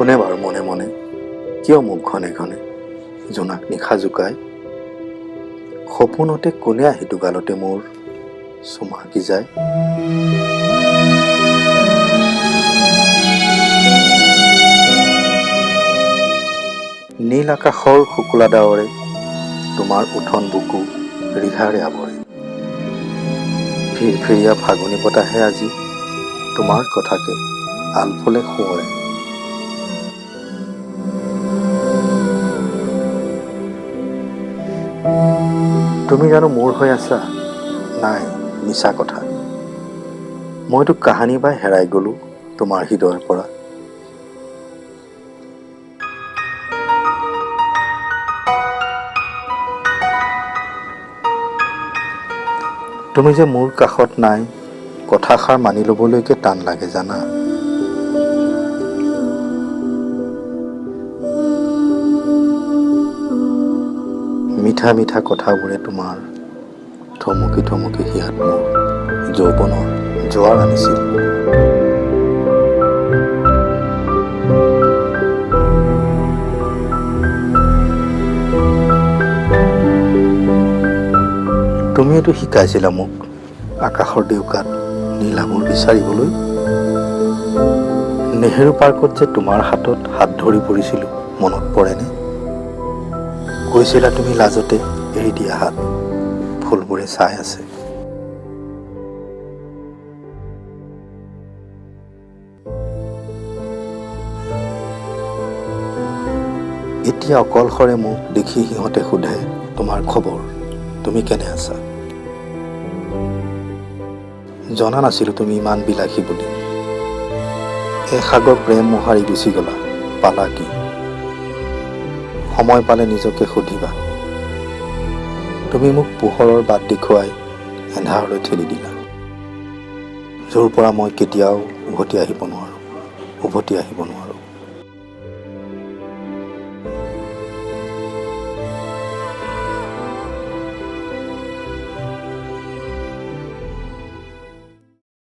কোনে বাৰু মনে মনে কিয় মোক ঘনে ঘনে জোনাক নিশা জোকায়? সপোনতে কোনে আহি দুগালতে মোৰ চুমাকি যায়? নীল আকাশৰ শুকুলা ডাৱৰে তোমাৰ উঠন বুকু ৰিহাৰে আৱৰে। ফিৰফিৰীয়া ফাগুনী বতাহে আজি তোমাৰ কথাকে আলফুলে সোঁৱৰে। তুমি জানো মোৰ হৈ আছা? নাই, মিছা কথা। মইতো কাহানি বাই হেৰাই গলো তোমাৰ হৃদয়ৰ পৰা। তুমি যে মোৰ কাষত নাই, কথাষাৰ মানি ল'বলৈকে টান লাগে জানা। মিঠা মিঠা কথাবোৰে তোমাৰ থমকি থমকি হিয়াত মোৰ যৌৱনৰ জোৱাৰ আনিছিল। তুমিয়েতো শিকাইছিলা মোক আকাশৰ ডেউকাত নীলাবোৰ বিচাৰিবলৈ। নেহেৰু পাৰ্কত যে তোমাৰ হাতত হাত ধৰি পৰিছিলোঁ মনত পৰেনে? কৈছিলা তুমি লাজতে এৰি দিয়া হাত ফুলবোৰে চাই আছে। এতিয়া অকলশৰে মোক দেখি সিহঁতে সোধে তোমাৰ খবৰ, তুমি কেনে আছা? জনা নাছিলো তুমি ইমান বিলাসী বুলি। এসাগৰ প্ৰেম মোহাৰি গুচি গলা, পালা কি? সময় পালে নিজকে সুধিবা। তুমি মোক পোহৰৰ বাট দেখুৱাই এন্ধাৰলৈ ঠেলি দিলা, য'ৰ পৰা মই কেতিয়াও উভতি আহিব নোৱাৰো।